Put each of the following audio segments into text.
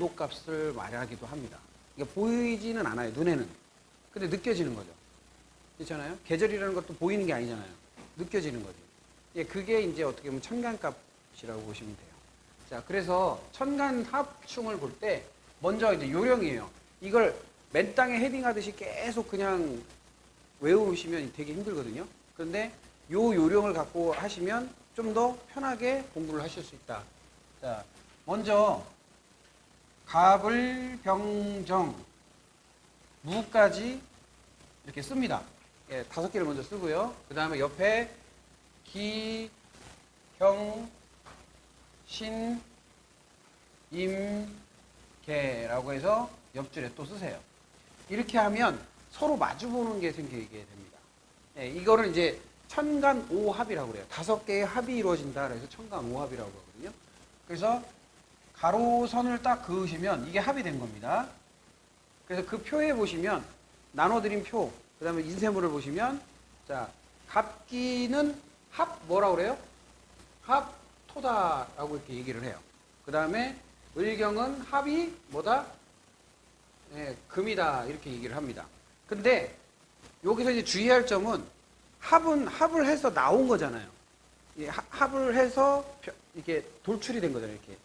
온도값을 말하기도 합니다. 이게 보이지는 않아요, 눈에는. 근데 느껴지는 거죠. 그렇잖아요? 계절이라는 것도 보이는 게 아니잖아요. 느껴지는 거죠. 예, 그게 이제 어떻게 보면 천간값이라고 보시면 돼요. 자, 그래서 천간 합충을 볼 때 먼저 이제 요령이에요. 이걸 맨 땅에 헤딩하듯이 계속 그냥 외우시면 되게 힘들거든요. 그런데 요 요령을 갖고 하시면 좀 더 편하게 공부를 하실 수 있다. 자, 먼저 갑을, 병정, 무까지 이렇게 씁니다. 예, 5개를 먼저 쓰고요. 그 다음에 옆에 기, 형, 신, 임, 개라고 해서 옆줄에 또 쓰세요. 이렇게 하면 서로 마주보는 게 생기게 됩니다. 예, 이거를 이제 천간오합이라고 그래요. 5개의 합이 이루어진다 그래서 천간오합이라고 하거든요. 그래서 가로선을 딱 그으시면 이게 합이 된 겁니다. 그래서 그 표에 보시면 나눠드린 표, 그 다음에 인쇄물을 보시면, 자, 갑기는 합 뭐라고 그래요? 합 토다라고 이렇게 얘기를 해요. 그 다음에 을경은 합이 뭐다? 예, 금이다 이렇게 얘기를 합니다. 근데 여기서 이제 주의할 점은 합을 해서 나온 거잖아요. 합을 해서 이렇게 돌출이 된 거잖아요. 이렇게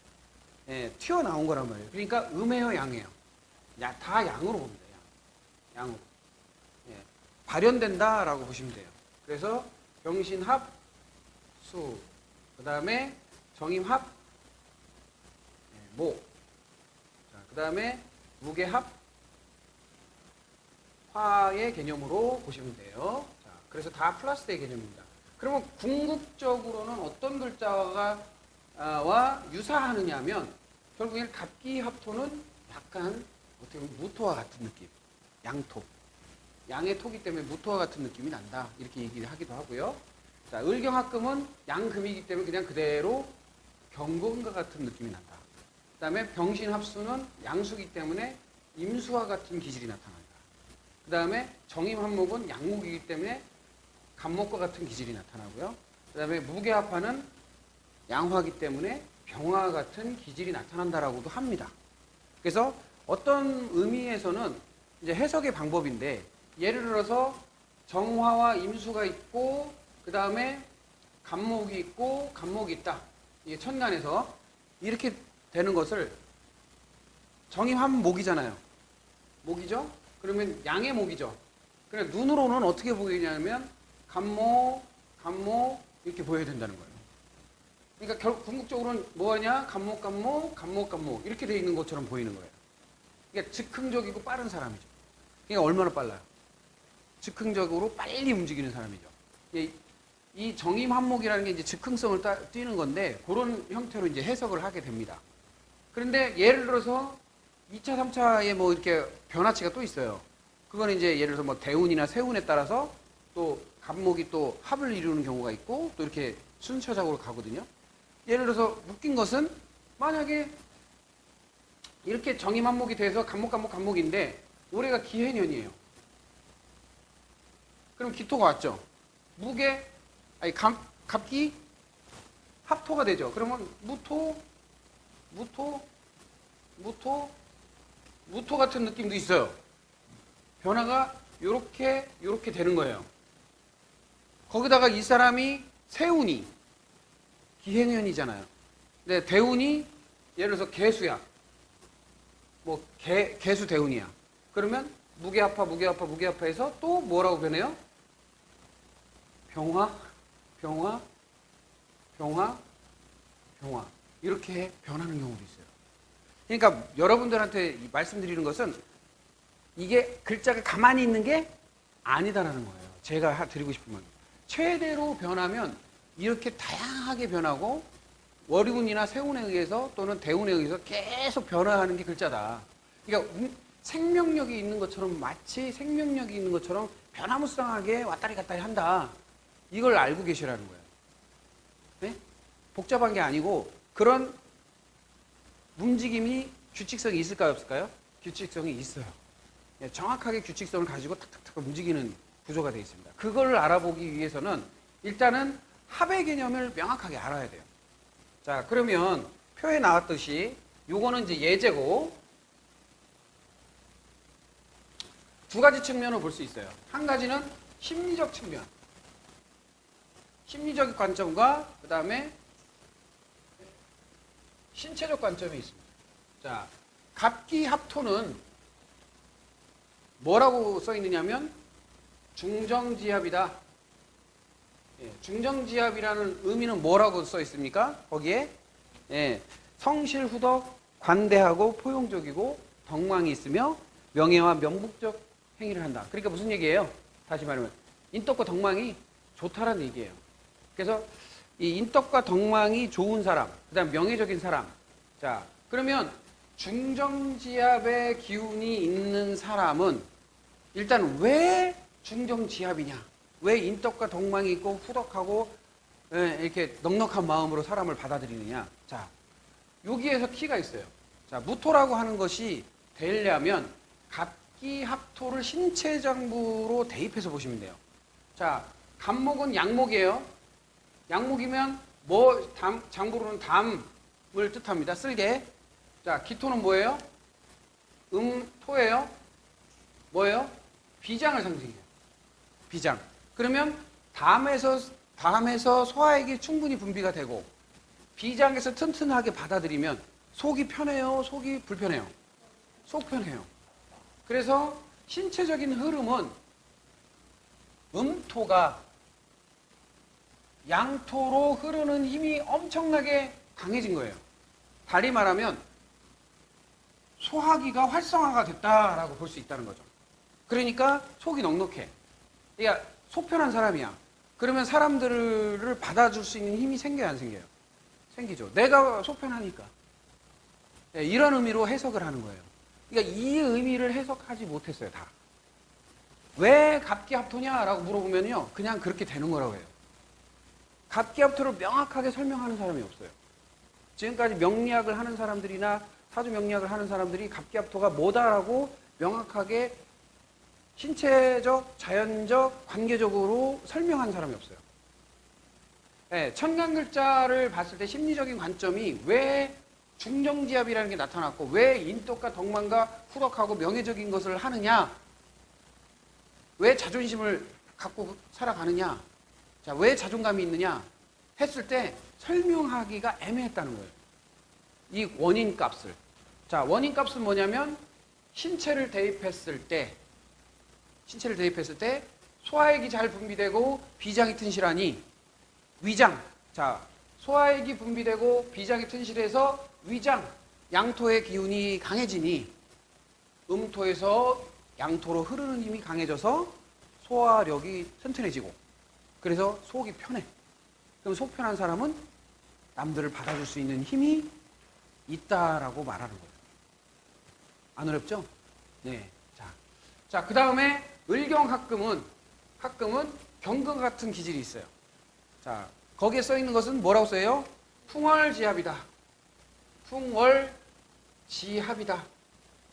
예, 튀어나온 거란 말이에요. 그러니까 음이에요, 양이에요? 다 양으로 봅니다. 양으로. 예, 발현된다라고 보시면 돼요. 그래서 병신합, 수, 그 다음에 정임합, 모, 그 다음에 무게합, 화의 개념으로 보시면 돼요. 자, 그래서 다 플러스의 개념입니다. 그러면 궁극적으로는 어떤 글자와 유사하느냐 하면 결국엔 갑기합토는 약간 어떻게 보면 무토와 같은 느낌. 양토. 양의 토기 때문에 무토와 같은 느낌이 난다. 이렇게 얘기를 하기도 하고요. 자, 을경합금은 양금이기 때문에 그냥 그대로 경금과 같은 느낌이 난다. 그 다음에 병신합수는 양수기 때문에 임수와 같은 기질이 나타난다. 그 다음에 정임합목은 양목이기 때문에 간목과 같은 기질이 나타나고요. 그 다음에 무게합화는 양화기 때문에 병화와 같은 기질이 나타난다라고도 합니다. 그래서 어떤 의미에서는 이제 해석의 방법인데, 예를 들어서 정화와 임수가 있고 그 다음에 간목이 있고 간목이 있다. 이게 천간에서 이렇게 되는 것을 정임하면 목이잖아요. 목이죠? 그러면 양의 목이죠. 그래 눈으로는 어떻게 보이냐면 간목, 간목 이렇게 보여야 된다는 거예요. 그러니까 궁극적으로는 뭐하냐? 간목, 간목, 간목, 간목 이렇게 돼 있는 것처럼 보이는 거예요. 그러니까 즉흥적이고 빠른 사람이죠. 그러니까 얼마나 빨라요? 즉흥적으로 빨리 움직이는 사람이죠. 이 정임합목이라는 게 이제 즉흥성을 띠는 건데 그런 형태로 이제 해석을 하게 됩니다. 그런데 예를 들어서 2차, 3차에 뭐 이렇게 변화치가 또 있어요. 그건 이제 예를 들어서 뭐 대운이나 세운에 따라서 또 갑목이 또 합을 이루는 경우가 있고 또 이렇게 순차적으로 가거든요. 예를 들어서 웃긴 것은 만약에 이렇게 정임합목이 돼서 간목, 간목, 간목인데 올해가 기해년이에요. 그럼 기토가 왔죠. 갑기 합토가 되죠. 그러면 무토 같은 느낌도 있어요. 변화가 요렇게 되는 거예요. 거기다가 이 사람이 세운이 기해년이잖아요. 근데 대운이 예를 들어서 개수야. 뭐 개수 대운이야. 그러면 무게합화해서 또 뭐라고 변해요? 병화 이렇게 변하는 경우도 있어요. 그러니까 여러분들한테 말씀드리는 것은 이게 글자가 가만히 있는 게 아니다라는 거예요. 제가 드리고 싶은 건 최대로 변하면 이렇게 다양하게 변하고 월운이나 세운에 의해서 또는 대운에 의해서 계속 변화하는 게 글자다. 그러니까 생명력이 있는 것처럼 마치 생명력이 있는 것처럼 변화무쌍하게 왔다리 갔다리 한다. 이걸 알고 계시라는 거예요. 네? 복잡한 게 아니고 그런 움직임이 규칙성이 있을까요? 없을까요? 규칙성이 있어요. 정확하게 규칙성을 가지고 탁탁탁 움직이는 구조가 되어 있습니다. 그걸 알아보기 위해서는 일단은 합의 개념을 명확하게 알아야 돼요. 자, 그러면 표에 나왔듯이 요거는 이제 예제고, 두 가지 측면을 볼 수 있어요. 한 가지는 심리적 측면, 심리적 관점과 그 다음에 신체적 관점이 있습니다. 자, 갑기합토는 뭐라고 써 있느냐면 중정지합이다. 예, 중정지합이라는 의미는 뭐라고 써 있습니까? 거기에 성실후덕, 관대하고 포용적이고 덕망이 있으며 명예와 명복적 행위를 한다. 그러니까 무슨 얘기예요? 다시 말하면 인덕과 덕망이 좋다라는 얘기예요. 그래서 이 인덕과 덕망이 좋은 사람, 그 다음 명예적인 사람. 자, 그러면 중정지합의 기운이 있는 사람은 일단 왜 중정지합이냐? 왜 인덕과 덕망이 있고 후덕하고 이렇게 넉넉한 마음으로 사람을 받아들이느냐? 자, 여기에서 키가 있어요. 자, 무토라고 하는 것이 되려면 갑기합토를 신체장부로 대입해서 보시면 돼요. 자, 갑목은 양목이에요. 양목이면 장부로는 담을 뜻합니다. 쓸개. 자, 기토는 뭐예요? 토예요. 뭐예요? 비장을 상징해요. 비장. 그러면 담에서 소화액이 충분히 분비가 되고 비장에서 튼튼하게 받아들이면 속이 편해요? 속이 불편해요? 속 편해요. 그래서 신체적인 흐름은 토가 양토로 흐르는 힘이 엄청나게 강해진 거예요. 달리 말하면 소화기가 활성화가 됐다라고 볼 수 있다는 거죠. 그러니까 속이 넉넉해. 그러니까 속 편한 사람이야. 그러면 사람들을 받아줄 수 있는 힘이 생겨요, 안 생겨요? 생기죠. 내가 속 편하니까. 이런 의미로 해석을 하는 거예요. 그러니까 이 의미를 해석하지 못했어요, 다. 왜 갑기합토냐라고 물어보면요, 그냥 그렇게 되는 거라고 해요. 갑기합토를 명확하게 설명하는 사람이 없어요. 지금까지 명리학을 하는 사람들이나 사주 명리학을 하는 사람들이 갑기합토가 뭐다라고 명확하게 신체적, 자연적, 관계적으로 설명한 사람이 없어요. 천간글자를 봤을 때 심리적인 관점이 왜 중정지합이라는 게 나타났고 왜 인덕과 덕망과 후덕하고 명예적인 것을 하느냐, 왜 자존심을 갖고 살아가느냐, 자, 왜 자존감이 있느냐 했을 때 설명하기가 애매했다는 거예요. 이 원인값을. 자, 원인값은 뭐냐면 신체를 대입했을 때 소화액이 잘 분비되고 비장이 튼실하니 위장. 자, 소화액이 분비되고 비장이 튼실해서 위장, 양토의 기운이 강해지니 음토에서 양토로 흐르는 힘이 강해져서 소화력이 튼튼해지고 그래서 속이 편해. 그럼 속 편한 사람은 남들을 받아줄 수 있는 힘이 있다라고 말하는 거예요. 안 어렵죠? 네. 자, 그 다음에 을경합금은 경금 같은 기질이 있어요. 자, 거기에 써 있는 것은 뭐라고 써요? 풍월지합이다. 풍월지합이다.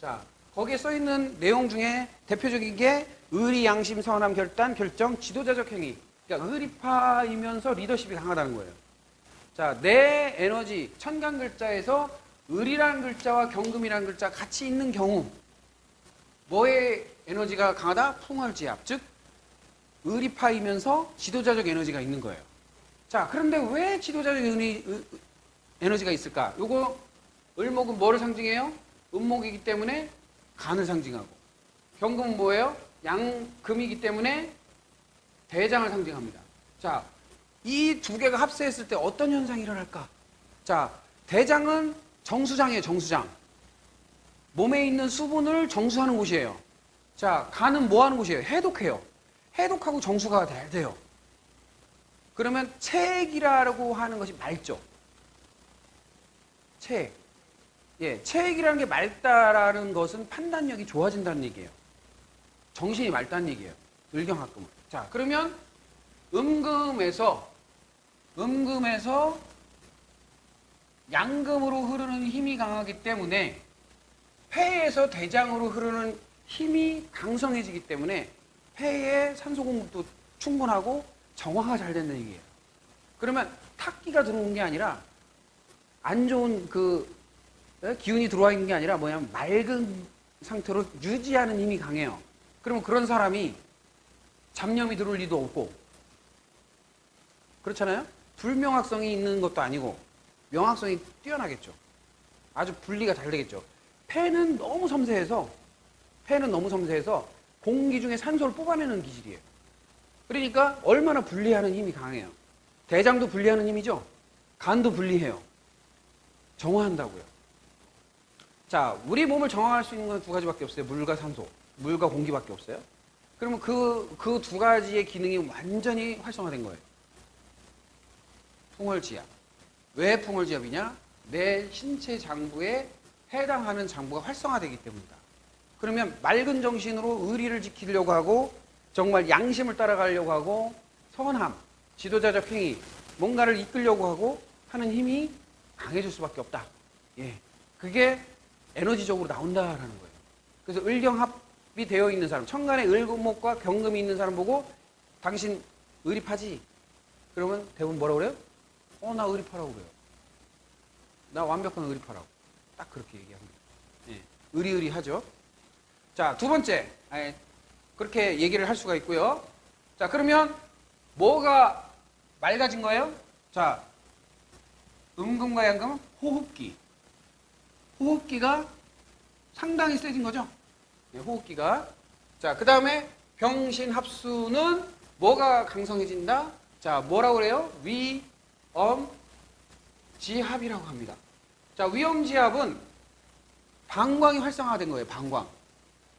자, 거기에 써 있는 내용 중에 대표적인 게 의리, 양심, 선함, 결단, 결정, 지도자적 행위. 그러니까 의리파이면서 리더십이 강하다는 거예요. 자, 내 에너지, 천간글자에서 을이라는 글자와 경금이라는 글자 같이 있는 경우 뭐의 에너지가 강하다? 풍월지합. 즉 의리파이면서 지도자적 에너지가 있는 거예요. 자, 그런데 왜 지도자적 에너지가 있을까? 요거 을목은 뭐를 상징해요? 음목이기 때문에 간을 상징하고, 경금은 뭐예요? 양금이기 때문에 대장을 상징합니다. 자, 이 두 개가 합세했을 때 어떤 현상이 일어날까? 자, 대장은 정수장이에요, 정수장. 몸에 있는 수분을 정수하는 곳이에요. 자, 간은 뭐 하는 곳이에요? 해독해요. 해독하고 정수가 돼요. 그러면 체액이라고 하는 것이 맑죠. 체액. 예, 체액이라는 게 맑다라는 것은 판단력이 좋아진다는 얘기예요. 정신이 맑다는 얘기예요. 을경합금은. 자, 그러면 음금에서 양금으로 흐르는 힘이 강하기 때문에 폐에서 대장으로 흐르는 힘이 강성해지기 때문에 폐에 산소 공급도 충분하고 정화가 잘 된다는 얘기예요. 그러면 탁기가 들어오는 게 아니라 안 좋은 그 기운이 들어와 있는 게 아니라 뭐냐면 맑은 상태로 유지하는 힘이 강해요. 그러면 그런 사람이 잡념이 들어올 리도 없고, 그렇잖아요? 불명확성이 있는 것도 아니고 명확성이 뛰어나겠죠. 아주 분리가 잘 되겠죠. 폐는 너무 섬세해서 공기 중에 산소를 뽑아내는 기질이에요. 그러니까 얼마나 분리하는 힘이 강해요. 대장도 분리하는 힘이죠. 간도 분리해요. 정화한다고요. 자, 우리 몸을 정화할 수 있는 건 두 가지밖에 없어요. 물과 산소, 물과 공기밖에 없어요. 그러면 그 두 가지의 기능이 완전히 활성화된 거예요. 풍월지압. 왜 풍월지압이냐? 내 신체 장부에 해당하는 장부가 활성화되기 때문이다. 그러면 맑은 정신으로 의리를 지키려고 하고, 정말 양심을 따라가려고 하고, 선함, 지도자적 행위, 뭔가를 이끌려고 하고 하는 힘이 강해질 수밖에 없다. 예, 그게 에너지적으로 나온다라는 거예요. 그래서 을경합이 되어 있는 사람, 천간에 을목과 경금이 있는 사람 보고 당신 의리파지? 그러면 대부분 뭐라고 그래요? 나 의리파라고 그래요. 나 완벽한 의리파라고. 딱 그렇게 얘기합니다. 예, 의리의리하죠. 자, 두 번째. 그렇게 얘기를 할 수가 있고요. 자, 그러면 뭐가 맑아진 거예요? 자, 음금과 양금은 호흡기. 호흡기가 상당히 세진 거죠. 네, 호흡기가. 자, 그 다음에 병신합수는 뭐가 강성해진다? 자, 뭐라고 그래요? 위엄지합이라고 합니다. 자, 위엄지합은 방광이 활성화된 거예요.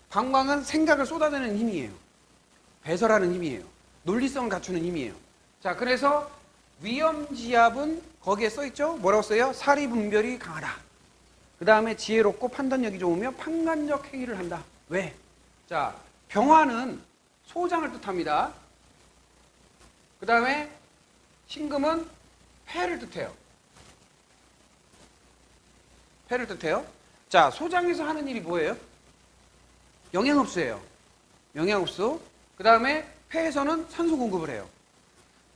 방광은 생각을 쏟아내는 힘이에요. 배설하는 힘이에요. 논리성을 갖추는 힘이에요. 자, 그래서 위엄지압은 거기에 써있죠? 뭐라고 써요? 사리분별이 강하다. 그 다음에 지혜롭고 판단력이 좋으며 판단적 행위를 한다. 왜? 자, 병화는 소장을 뜻합니다. 그 다음에 신금은 폐를 뜻해요. 폐를 뜻해요. 자, 소장에서 하는 일이 뭐예요? 영양흡수예요. 영양흡수. 그 다음에 폐에서는 산소 공급을 해요.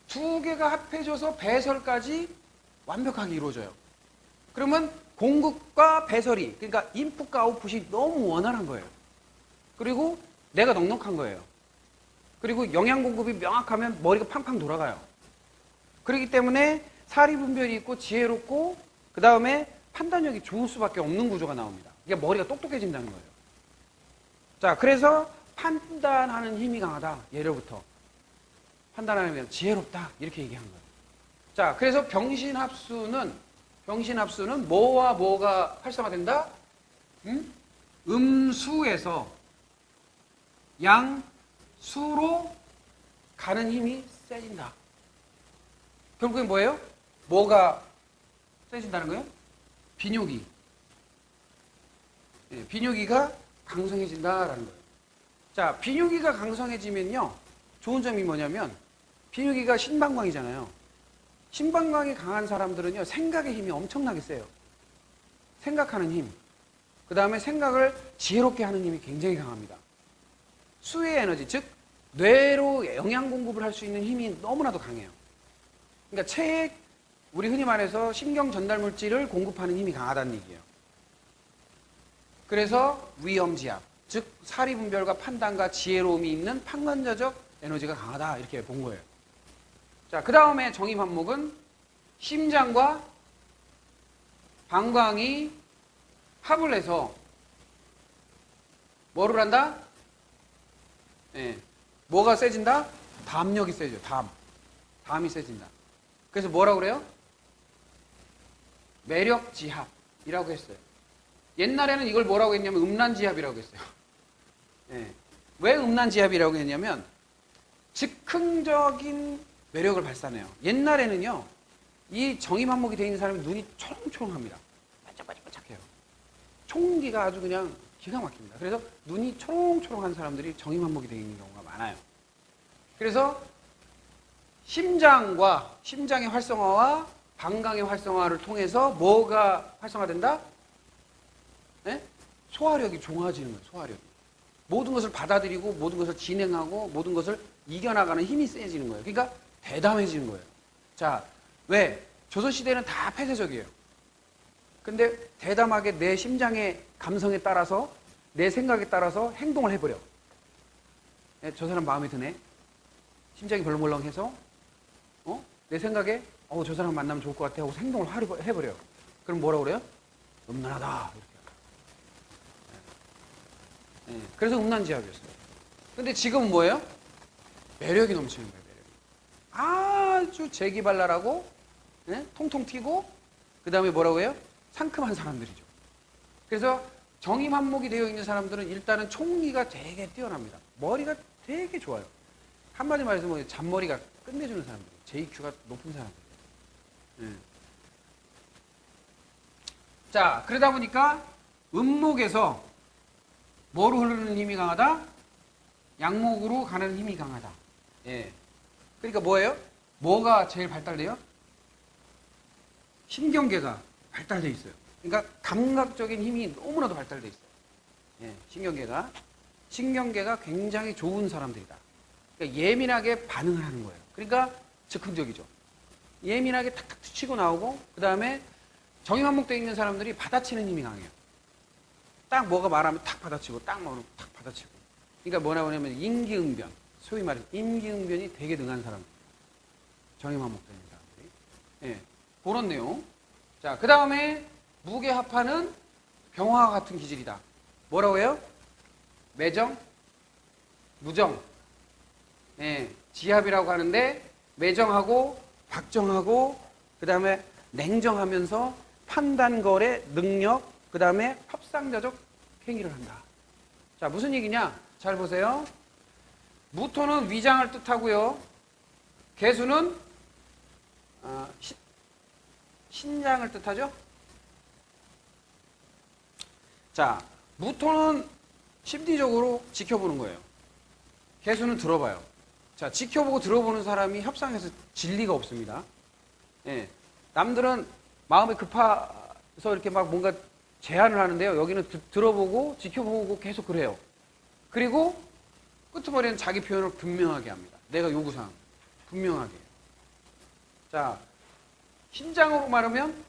두 개가 합해져서 배설까지 완벽하게 이루어져요. 그러면 공급과 배설이, 그러니까 인풋과 아웃풋이 너무 원활한 거예요. 그리고 내가 넉넉한 거예요. 그리고 영양 공급이 명확하면 머리가 팡팡 돌아가요. 그렇기 때문에 사리분별이 있고 지혜롭고 그 다음에 판단력이 좋을 수밖에 없는 구조가 나옵니다. 이게 머리가 똑똑해진다는 거예요. 자, 그래서 판단하는 힘이 강하다. 예로부터. 판단하면 지혜롭다. 이렇게 얘기한 거예요. 자, 그래서 병신합수는 뭐와 뭐가 활성화된다? 음수에서 양수로 가는 힘이 세진다. 결국엔 뭐예요? 뭐가 세진다는 거예요? 비뇨기. 예, 비뇨기가 강성해진다라는 거예요. 자, 비뇨기가 강성해지면요, 좋은 점이 뭐냐면 비뇨기가 신방광이잖아요. 신방광이 강한 사람들은요, 생각의 힘이 엄청나게 세요. 생각하는 힘. 그 다음에 생각을 지혜롭게 하는 힘이 굉장히 강합니다. 수의 에너지, 즉 뇌로 영양 공급을 할 수 있는 힘이 너무나도 강해요. 그러니까 우리 흔히 말해서 신경 전달 물질을 공급하는 힘이 강하다는 얘기예요. 그래서 위엄지압, 즉 사리분별과 판단과 지혜로움이 있는 판관자적 에너지가 강하다, 이렇게 본 거예요. 자, 그 다음에 정임한목은 심장과 방광이 합을 해서 뭐를 한다? 네. 뭐가 세진다? 담력이 세죠. 담이 세진다. 그래서 뭐라고 그래요? 매력지합이라고 했어요. 옛날에는 이걸 뭐라고 했냐면 음란지합이라고 했어요. 네. 왜 음란지합이라고 했냐면 즉흥적인 매력을 발산해요. 옛날에는요, 이 정임한목이 되어 있는 사람이 눈이 초롱초롱합니다. 반짝반짝해요. 총기가 아주 그냥 기가 막힙니다. 그래서 눈이 초롱초롱한 사람들이 정임한목이 되어 있는 경우가 많아요. 그래서 심장의 활성화와 방광의 활성화를 통해서 뭐가 활성화된다? 네? 소화력이 좋아지는 거예요. 소화력이. 모든 것을 받아들이고 모든 것을 진행하고 모든 것을 이겨나가는 힘이 세지는 거예요. 그러니까 대담해지는 거예요. 자, 왜? 조선시대는 다 폐쇄적이에요. 근데 대담하게 내 심장의 감성에 따라서 내 생각에 따라서 행동을 해버려. 저 사람 마음에 드네. 심장이 벌렁벌렁해서 내 생각에 저 사람 만나면 좋을 것 같아 하고 행동을 해버려요. 그럼 뭐라고 그래요? 음란하다. 이렇게. 그래서 음란지압이었어요. 근데 지금은 뭐예요? 매력이 넘치는 거예요. 매력이. 아주 재기발랄하고 통통 튀고 그 다음에 뭐라고 해요? 상큼한 사람들이죠. 그래서 정의만목이 되어 있는 사람들은 일단은 총리가 되게 뛰어납니다. 머리가 되게 좋아요. 한마디 말해서 뭐 잔머리가 끝내주는 사람들, JQ가 높은 사람들. 자, 그러다 보니까 음목에서 뭐로 흐르는 힘이 강하다? 양목으로 가는 힘이 강하다. 그러니까 뭐예요? 뭐가 제일 발달돼요? 신경계가 발달돼 있어요. 그러니까 감각적인 힘이 너무나도 발달돼 있어요. 신경계가 굉장히 좋은 사람들이다. 그러니까 예민하게 반응을 하는 거예요. 그러니까 즉흥적이죠. 예민하게 탁탁 치고 나오고 그 다음에 정의만목되어 있는 사람들이 받아치는 힘이 강해요. 딱 뭐가 말하면 탁 받아치고 딱 뭐는 탁 받아치고. 그러니까 뭐라고 하냐면 임기응변. 소위 말해서 임기응변이 되게 능한 사람들. 정의만목되어 있는 사람들이. 그런 내용. 자, 그 다음에 무게합하는 병화와 같은 기질이다. 뭐라고 해요? 매정, 무정. 지합이라고 하는데 매정하고 박정하고 그 다음에 냉정하면서 판단거래 능력 그 다음에 협상자적 행위를 한다. 자, 무슨 얘기냐? 잘 보세요. 무토는 위장을 뜻하고요. 개수는 신장을 뜻하죠. 자, 무토는 심리적으로 지켜보는 거예요. 개수는 들어봐요. 자, 지켜보고 들어보는 사람이 협상에서 진리가 없습니다. 남들은 마음이 급해서 이렇게 막 뭔가 제안을 하는데요. 여기는 들어보고 지켜보고 계속 그래요. 그리고 끄트머리는 자기 표현을 분명하게 합니다. 내가 요구사항 분명하게. 자, 신장으로 말하면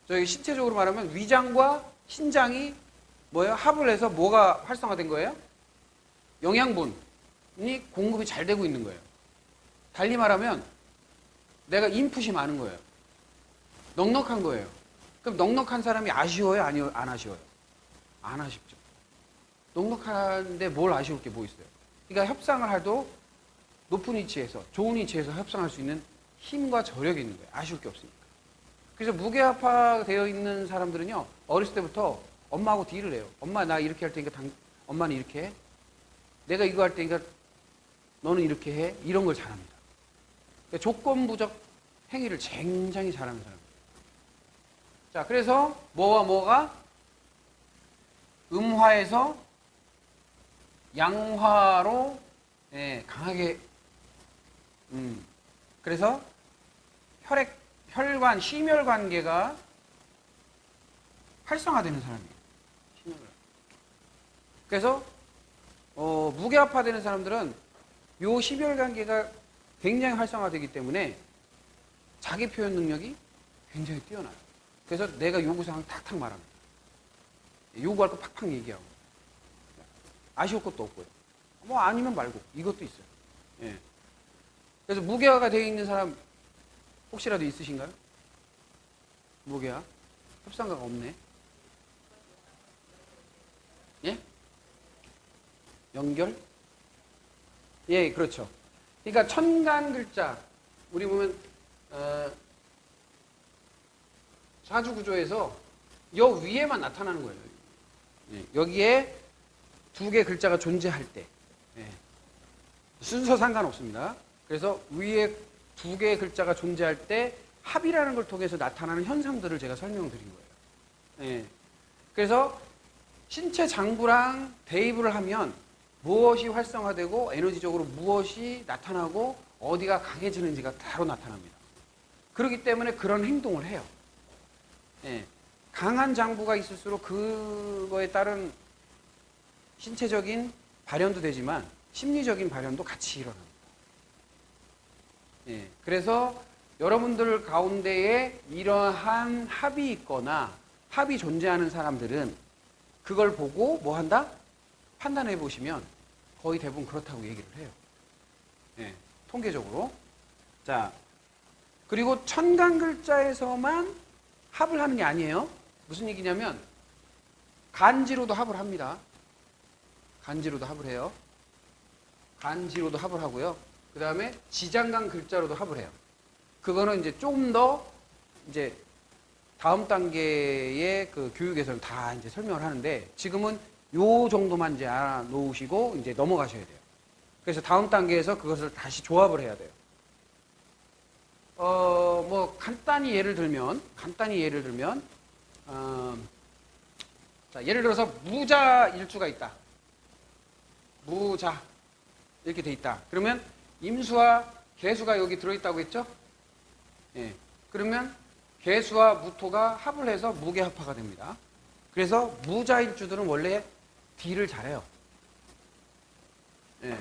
저희 신체적으로 말하면 위장과 신장이 뭐예요? 합을 해서 뭐가 활성화된 거예요? 영양분이 공급이 잘 되고 있는 거예요. 달리 말하면 내가 인풋이 많은 거예요. 넉넉한 거예요. 그럼 넉넉한 사람이 아쉬워요? 아니요? 안 아쉬워요? 안 아쉽죠. 넉넉한데 뭘 아쉬울 게 뭐 있어요? 그러니까 협상을 해도 높은 위치에서 좋은 위치에서 협상할 수 있는 힘과 저력이 있는 거예요. 아쉬울 게 없으니까. 그래서 무게합화되어 있는 사람들은요. 어렸을 때부터 엄마하고 딜을 해요. 엄마 나 이렇게 할 테니까 엄마는 이렇게 해. 내가 이거 할 테니까 너는 이렇게 해. 이런 걸 잘합니다. 그러니까 조건부적 행위를 굉장히 잘하는 사람입니다. 자, 그래서 뭐와 뭐가 음화에서 양화로 강하게 그래서 혈관, 심혈관계가 활성화되는 사람이에요. 그래서 무게합화되는 사람들은 요 심혈관계가 굉장히 활성화되기 때문에 자기 표현 능력이 굉장히 뛰어나요. 그래서 내가 요구사항 탁탁 말합니다. 요구할 거 팍팍 얘기하고 아쉬울 것도 없고요. 뭐 아니면 말고 이것도 있어요. 그래서 무게화가 되어 있는 사람 혹시라도 있으신가요? 무게화? 협상가가 없네. 예? 연결? 예, 그렇죠. 그러니까 천간 글자 우리 보면 사주 구조에서 여 위에만 나타나는 거예요. 여기에 두 개 글자가 존재할 때 순서 상관없습니다. 그래서 위에 두 개의 글자가 존재할 때 합이라는 걸 통해서 나타나는 현상들을 제가 설명드린 거예요. 그래서 신체 장부랑 대입을 하면 무엇이 활성화되고 에너지적으로 무엇이 나타나고 어디가 강해지는지가 바로 나타납니다. 그렇기 때문에 그런 행동을 해요. 강한 장부가 있을수록 그거에 따른 신체적인 발현도 되지만 심리적인 발현도 같이 일어납니다. 그래서 여러분들 가운데에 이러한 합이 있거나 합이 존재하는 사람들은 그걸 보고 뭐 한다? 판단해 보시면 거의 대부분 그렇다고 얘기를 해요. 예, 통계적으로. 자, 그리고 천간글자에서만 합을 하는 게 아니에요. 무슨 얘기냐면 간지로도 합을 합니다. 간지로도 합을 해요. 간지로도 합을 하고요. 그 다음에 지장간 글자로도 합을 해요. 그거는 이제 좀 더 이제 다음 단계의 그 교육에서는 다 이제 설명을 하는데 지금은 요 정도만 이제 알아놓으시고 이제 넘어가셔야 돼요. 그래서 다음 단계에서 그것을 다시 조합을 해야 돼요. 뭐 간단히 예를 들면 자, 예를 들어서 무자 일주가 있다. 무자 이렇게 돼 있다. 그러면 임수와 개수가 여기 들어있다고 했죠? 예. 그러면 개수와 무토가 합을 해서 무개합화가 됩니다. 그래서 무자일주들은 원래 딜을 잘해요. 예.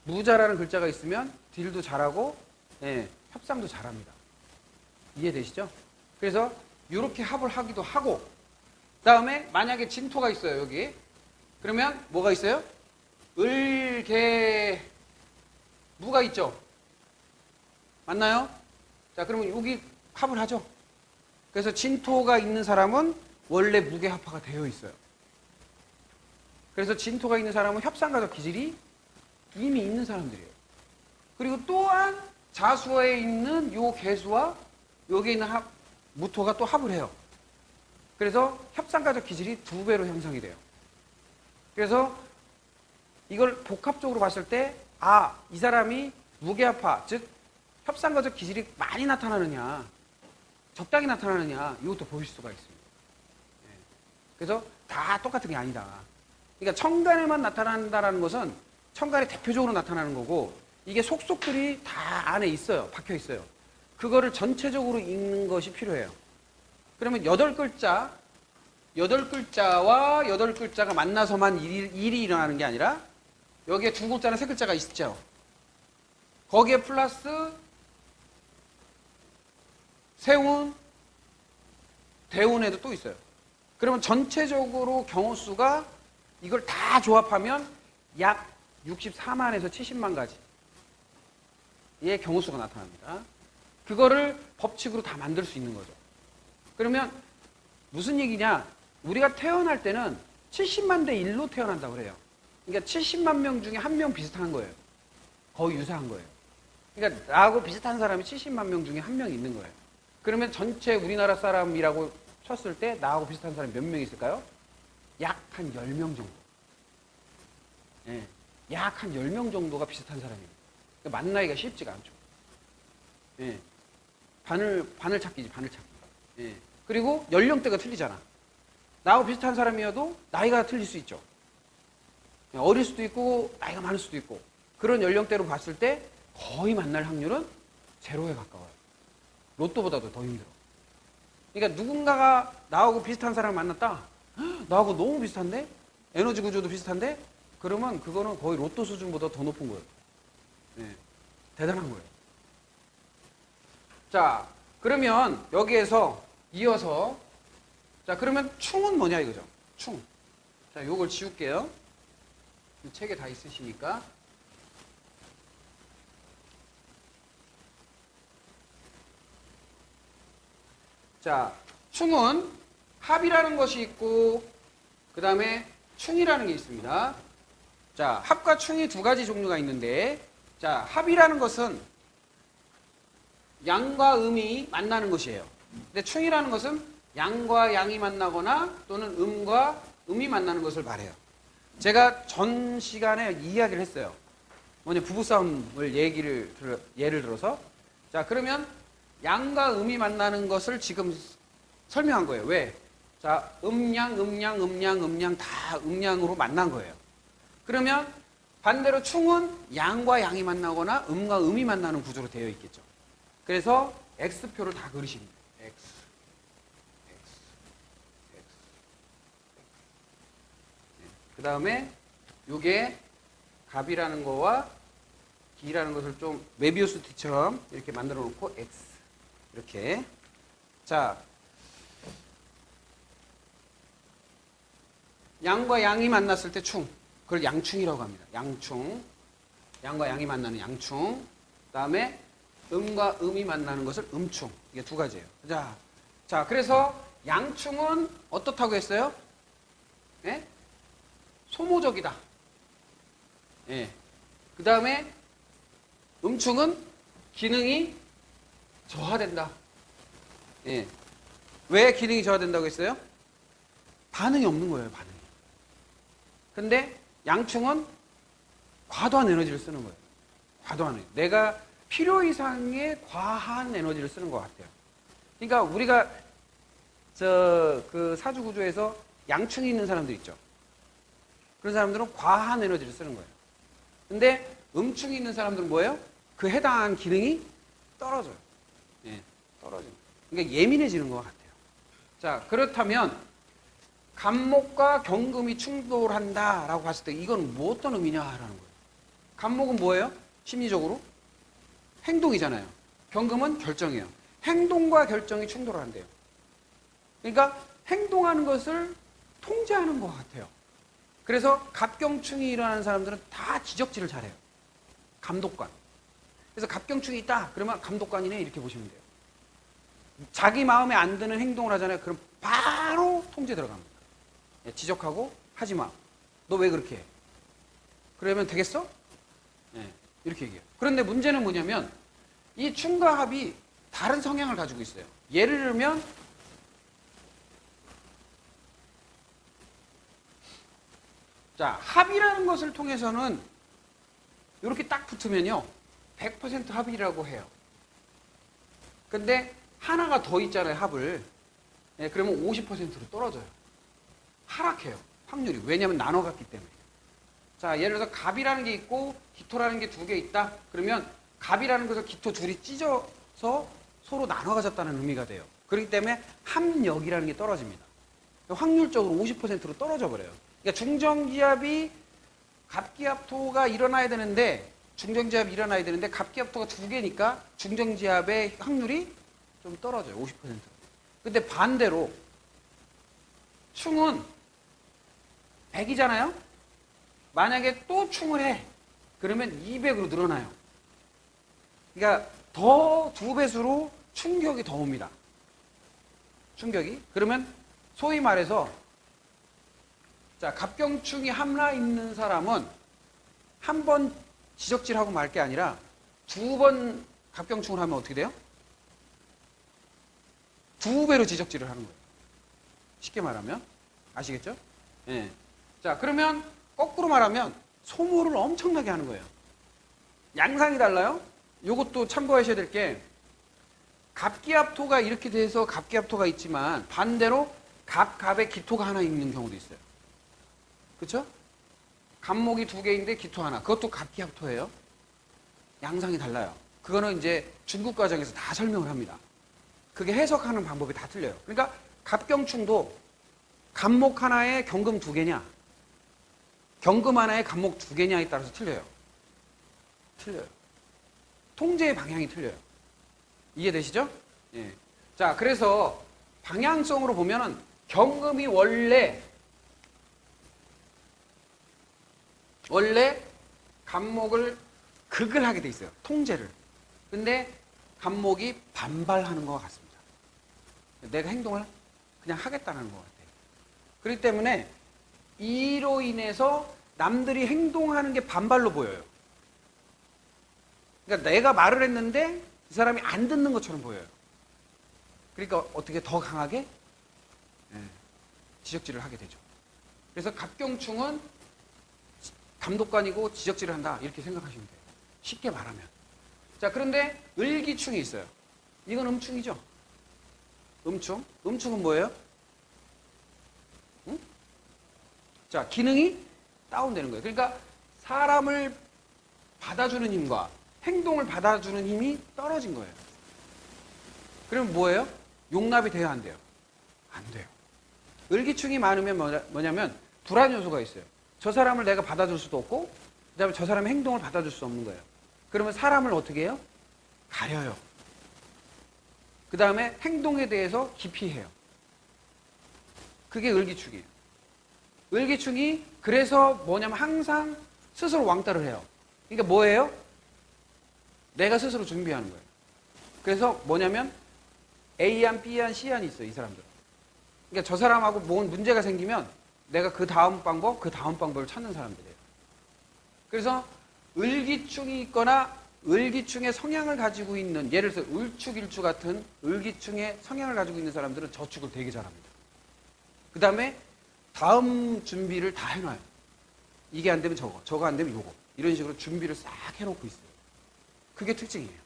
무자라는 글자가 있으면 딜도 잘하고 예. 협상도 잘합니다. 이해되시죠? 그래서 이렇게 합을 하기도 하고 그 다음에 만약에 진토가 있어요. 여기. 그러면 뭐가 있어요? 을, 개, 무가 있죠? 맞나요? 자, 그러면 여기 합을 하죠. 그래서 진토가 있는 사람은 원래 무게합화가 되어 있어요. 그래서 진토가 있는 사람은 협상가적 기질이 이미 있는 사람들이에요. 그리고 또한 자수에 있는 요 개수와 여기에 있는 무토가 또 합을 해요. 그래서 협상가적 기질이 2배로 형성이 돼요. 그래서 이걸 복합적으로 봤을 때 이 사람이 무게합화, 즉 협상가적 기질이 많이 나타나느냐 적당히 나타나느냐 이것도 보실 수가 있습니다. 그래서 다 똑같은 게 아니다. 그러니까 천간에만 나타난다는 것은 천간에 대표적으로 나타나는 거고 이게 속속들이 다 안에 있어요. 박혀 있어요. 그거를 전체적으로 읽는 것이 필요해요. 그러면 8글자와 8글자가 만나서만 일이 일어나는 게 아니라 여기에 2글자나 3글자가 있죠. 거기에 플러스 세운, 대운에도 또 있어요. 그러면 전체적으로 경우수가 이걸 다 조합하면 약 64만에서 70만 가지의 경우수가 나타납니다. 그거를 법칙으로 다 만들 수 있는 거죠. 그러면 무슨 얘기냐? 우리가 태어날 때는 70만 대 1로 태어난다고 그래요. 그러니까 70만 명 중에 1명 비슷한 거예요. 거의 유사한 거예요. 그러니까 나하고 비슷한 사람이 70만 명 중에 1명이 있는 거예요. 그러면 전체 우리나라 사람이라고 쳤을 때 나하고 비슷한 사람이 몇 명 있을까요? 약 한 10명 정도. 예, 약 한 10명 정도가 비슷한 사람이에요. 그러니까 만나기가 쉽지가 않죠. 예, 바늘 찾기지, 바늘 찾기. 예, 그리고 연령대가 틀리잖아. 나하고 비슷한 사람이어도 나이가 틀릴 수 있죠. 어릴 수도 있고 나이가 많을 수도 있고 그런 연령대로 봤을 때 거의 만날 확률은 제로에 가까워요. 로또보다도 더 힘들어. 그러니까 누군가가 나하고 비슷한 사람을 만났다. 나하고 너무 비슷한데? 에너지 구조도 비슷한데? 그러면 그거는 거의 로또 수준보다 더 높은 거예요. 네, 대단한 거예요. 자, 그러면 여기에서 이어서 자, 그러면 충은 뭐냐 이거죠. 충. 자, 요걸 지울게요. 이 책에 다 있으시니까. 자, 충은 합이라는 것이 있고 그 다음에 충이라는 게 있습니다. 자, 합과 충이 2가지 종류가 있는데 자, 합이라는 것은 양과 음이 만나는 것이에요. 근데 충이라는 것은 양과 양이 만나거나 또는 음과 음이 만나는 것을 말해요. 제가 전 시간에 이야기를 했어요. 뭐냐, 부부싸움을 예를 들어서 자, 그러면 양과 음이 만나는 것을 지금 설명한 거예요. 왜? 자, 음양 다 음양으로 만난 거예요. 그러면 반대로 충은 양과 양이 만나거나 음과 음이 만나는 구조로 되어 있겠죠. 그래서 X표를 다 그리십니다. X. 그 다음에 요게 갑이라는 거와 기라는 것을 좀 메비우스 티처럼 이렇게 만들어 놓고 X. 이렇게. 자, 양과 양이 만났을 때 충. 그걸 양충이라고 합니다. 양충. 양과 양이 만나는 양충. 그 다음에 음과 음이 만나는 것을 음충. 이게 두 가지예요. 자, 그래서 양충은 어떻다고 했어요? 예? 소모적이다. 예. 그 다음에 음충은 기능이 저하된다. 예. 왜 기능이 저하된다고 했어요? 반응이 없는 거예요, 반응이. 근데 양충은 과도한 에너지를 쓰는 거예요. 과도한 에너지. 내가 필요 이상의 과한 에너지를 쓰는 것 같아요. 그러니까 우리가 그 사주 구조에서 양충이 있는 사람들 있죠. 그런 사람들은 과한 에너지를 쓰는 거예요. 근데 음충이 있는 사람들은 뭐예요? 그 해당한 기능이 떨어져요. 예, 떨어져요. 그러니까 예민해지는 것 같아요. 자, 그렇다면 간목과 경금이 충돌한다라고 봤을 때 이건 뭐 어떤 의미냐라는 거예요. 간목은 뭐예요? 심리적으로 행동이잖아요. 경금은 결정이에요. 행동과 결정이 충돌한대요. 그러니까 행동하는 것을 통제하는 것 같아요. 그래서 갑경충이 일어나는 사람들은 다 지적질을 잘해요. 감독관. 그래서 갑경충이 있다. 그러면 감독관이네 이렇게 보시면 돼요. 자기 마음에 안 드는 행동을 하잖아요. 그럼 바로 통제 들어갑니다. 지적하고 하지 마. 너 왜 그렇게 해? 그러면 되겠어? 네, 이렇게 얘기해요. 그런데 문제는 뭐냐면 이 충과 합이 다른 성향을 가지고 있어요. 예를 들면 자, 합이라는 것을 통해서는 이렇게 딱 붙으면요 100% 합이라고 해요. 근데 하나가 더 있잖아요, 합을. 네, 그러면 50%로 떨어져요. 하락해요, 확률이. 왜냐하면 나눠갔기 때문에. 자, 예를 들어서 갑이라는 게 있고 기토라는 게 두 개 있다. 그러면 갑이라는 것을 기토 둘이 찢어서 서로 나눠 가졌다는 의미가 돼요. 그렇기 때문에 합력이라는 게 떨어집니다. 확률적으로 50%로 떨어져 버려요. 그러니까 중정기압이 갑기압토가 일어나야 되는데 중정지압이 일어나야 되는데 갑기압토가 두 개니까 중정지압의 확률이 좀 떨어져요. 50%. 근데 반대로 충은 100이잖아요. 만약에 또 충을 해. 그러면 200으로 늘어나요. 그러니까 더 2배수로 충격이 더 옵니다. 충격이. 그러면 소위 말해서 자, 갑경충이 함라 있는 사람은 한 번 지적질하고 말 게 아니라 두 번 갑경충을 하면 어떻게 돼요? 2배로 지적질을 하는 거예요. 쉽게 말하면. 아시겠죠? 예. 자, 그러면 거꾸로 말하면 소모를 엄청나게 하는 거예요. 양상이 달라요? 요것도 참고하셔야 될 게 갑기압토가 이렇게 돼서 갑기압토가 있지만 반대로 갑갑에 기토가 하나 있는 경우도 있어요. 그렇죠? 갑목이 두 개인데 기토 하나. 그것도 갑기압토예요. 양상이 달라요. 그거는 이제 중국 과정에서 다 설명을 합니다. 그게 해석하는 방법이 다 틀려요. 그러니까 갑경충도 갑목 하나에 경금 두 개냐, 경금 하나에 갑목 두 개냐에 따라서 틀려요. 틀려요. 통제의 방향이 틀려요. 이해되시죠? 예. 자, 그래서 방향성으로 보면은 경금이 원래 갑목을 극을 하게 돼 있어요. 통제를. 근데 갑목이 반발하는 것 같습니다. 내가 행동을 그냥 하겠다는 것 같아요. 그렇기 때문에 이로 인해서 남들이 행동하는 게 반발로 보여요. 그러니까 내가 말을 했는데 이 사람이 안 듣는 것처럼 보여요. 그러니까 어떻게 더 강하게 지적질을 하게 되죠. 그래서 갑경충은 감독관이고 지적질을 한다 이렇게 생각하시면 돼요. 쉽게 말하면. 자, 그런데 을기충이 있어요. 이건 음충이죠. 음충. 음충은 뭐예요? 응? 자, 기능이 다운되는 거예요. 그러니까 사람을 받아주는 힘과 행동을 받아주는 힘이 떨어진 거예요. 그러면 뭐예요? 용납이 돼요, 안 돼요? 안 돼요. 을기충이 많으면 뭐냐면 불안 요소가 있어요. 저 사람을 내가 받아줄 수도 없고 그 다음에 저 사람의 행동을 받아줄 수 없는 거예요. 그러면 사람을 어떻게 해요? 가려요. 그 다음에 행동에 대해서 기피해요. 그게 을기충이에요. 을기충이 그래서 뭐냐면 항상 스스로 왕따를 해요. 그러니까 뭐예요? 내가 스스로 준비하는 거예요. 그래서 뭐냐면 A안, B안, C안이 있어요. 이 사람들은. 그러니까 저 사람하고 뭔 문제가 생기면 내가 그 다음 방법을 찾는 사람들이에요. 그래서 을기충이 있거나 을기충의 성향을 가지고 있는, 예를 들어서 을축, 일축 같은 을기충의 성향을 가지고 있는 사람들은 저축을 되게 잘합니다. 그 다음에 다음 준비를 다 해놔요. 이게 안 되면 저거 안 되면 요거. 이런 식으로 준비를 싹 해놓고 있어요. 그게 특징이에요.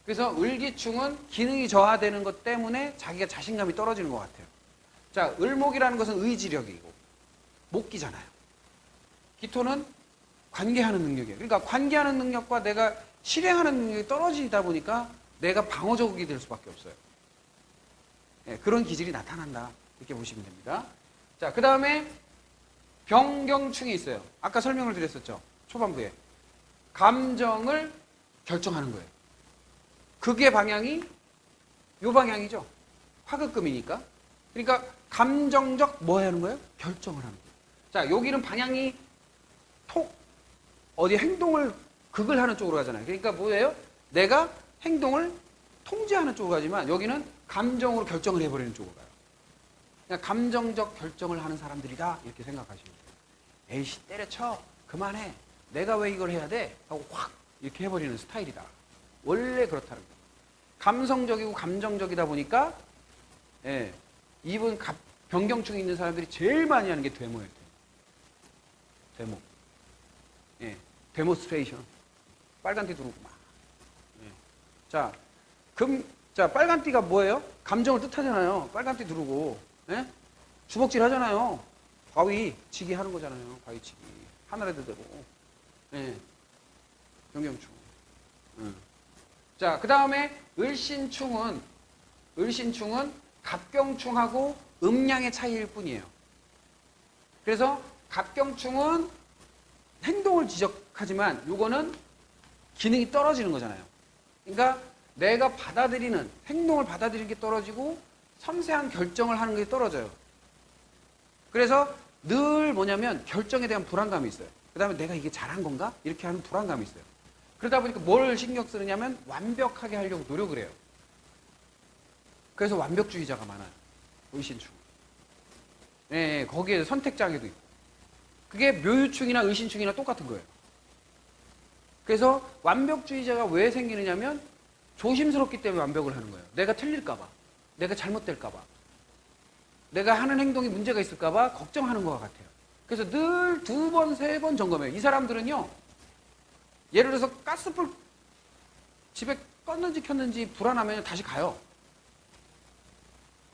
그래서 을기충은 기능이 저하되는 것 때문에 자기가 자신감이 떨어지는 것 같아요. 자, 을목이라는 것은 의지력이고 목기잖아요. 기토는 관계하는 능력이에요. 그러니까 관계하는 능력과 내가 실행하는 능력이 떨어지다 보니까 내가 방어적이 될 수밖에 없어요. 네, 그런 기질이 나타난다. 이렇게 보시면 됩니다. 자, 그 다음에 병경충이 있어요. 아까 설명을 드렸었죠. 초반부에. 감정을 결정하는 거예요. 극의 방향이 요 방향이죠. 화극금이니까. 그러니까 감정적 뭐 하는 거예요? 결정을 하는 거예요. 자, 여기는 방향이 어디 행동을 극을 하는 쪽으로 가잖아요. 그러니까 뭐예요? 내가 행동을 통제하는 쪽으로 가지만 여기는 감정으로 결정을 해버리는 쪽으로 가요. 그냥 감정적 결정을 하는 사람들이다. 이렇게 생각하시면 돼요. 에이씨, 때려쳐. 그만해. 내가 왜 이걸 해야 돼? 하고 확 이렇게 해버리는 스타일이다. 원래 그렇다는 거예요. 감성적이고 감정적이다 보니까 이분 병경충이 있는 사람들이 제일 많이 하는 게 데모예요. 데모. 데모스트레이션. 빨간띠 두르고 막. 자, 빨간띠가 뭐예요? 감정을 뜻하잖아요. 빨간띠 두르고. 주먹질 하잖아요. 바위치기 하는 거잖아요. 바위치기. 하늘에도 되고. 병경충. 자, 그 다음에 을신충은 갑경충하고 음양의 차이일 뿐이에요. 그래서 갑경충은 행동을 지적하지만 요거는 기능이 떨어지는 거잖아요. 그러니까 내가 행동을 받아들이는 게 떨어지고 섬세한 결정을 하는 게 떨어져요. 그래서 늘 뭐냐면 결정에 대한 불안감이 있어요. 그 다음에 내가 이게 잘한 건가? 이렇게 하는 불안감이 있어요. 그러다 보니까 뭘 신경 쓰느냐면 완벽하게 하려고 노력을 해요. 그래서 완벽주의자가 많아요. 의신충. 거기에 선택장애도 있고. 그게 묘유충이나 의신충이나 똑같은 거예요. 그래서 완벽주의자가 왜 생기느냐면 조심스럽기 때문에 완벽을 하는 거예요. 내가 틀릴까봐, 내가 잘못될까봐, 내가 하는 행동이 문제가 있을까봐 걱정하는 것 같아요. 그래서 늘 2번, 3번 점검해요. 이 사람들은요, 예를 들어서 가스불 집에 껐는지 켰는지 불안하면 다시 가요.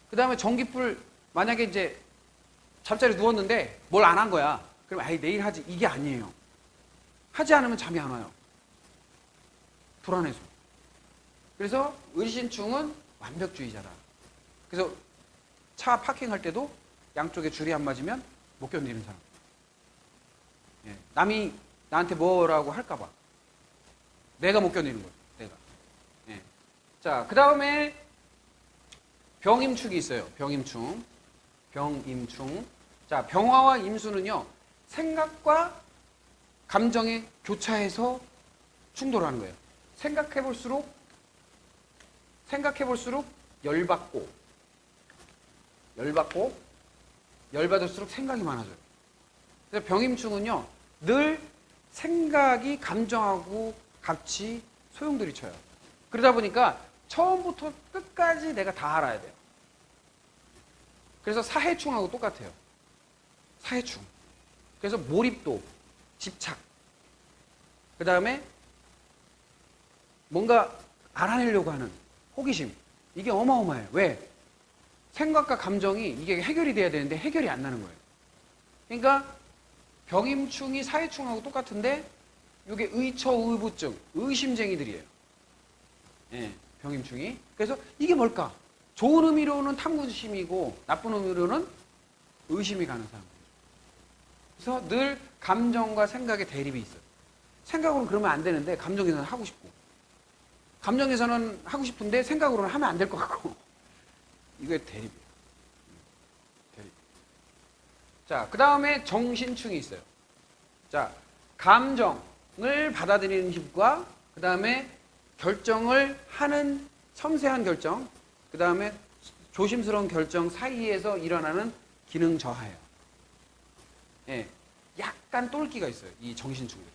그 다음에 전기불 만약에 이제 잠자리 누웠는데 뭘 안 한 거야. 그럼 내일 하지. 이게 아니에요. 하지 않으면 잠이 안 와요. 불안해서. 그래서 의신충은 완벽주의자다. 그래서 차 파킹할 때도 양쪽에 줄이 안 맞으면 못 견디는 사람. 남이 나한테 뭐라고 할까봐. 내가 못 견디는 거예요. 내가. 자, 그 다음에 병임축이 있어요. 병임충. 자, 병화와 임수는요, 생각과 감정의 교차해서 충돌하는 거예요. 생각해볼수록 열받을수록 생각이 많아져요. 그래서 병임충은요, 늘 생각이 감정하고 같이 소용돌이쳐요. 그러다 보니까 처음부터 끝까지 내가 다 알아야 돼요. 그래서 사해충하고 똑같아요. 사해충. 그래서 몰입도, 집착. 그 다음에 뭔가 알아내려고 하는 호기심. 이게 어마어마해요. 왜? 생각과 감정이 이게 해결이 돼야 되는데 해결이 안 나는 거예요. 그러니까 병임충이 사해충하고 똑같은데 이게 의처의부증, 의심쟁이들이에요. 병임충이. 그래서 이게 뭘까? 좋은 의미로는 탐구심이고 나쁜 의미로는 의심이 가는 사람들이에요. 그래서 늘 감정과 생각의 대립이 있어요. 생각으로는 그러면 안 되는데 감정에서는 하고 싶고, 감정에서는 하고 싶은데 생각으로는 하면 안 될 것 같고, 이게 대립이에요. 대립. 자, 그 다음에 정신충이 있어요. 자, 감정을 받아들이는 힘과 그 다음에 결정을 하는 섬세한 결정, 그 다음에 조심스러운 결정 사이에서 일어나는 기능 저하예요. 예, 약간 똘끼가 있어요. 이 정신충들이.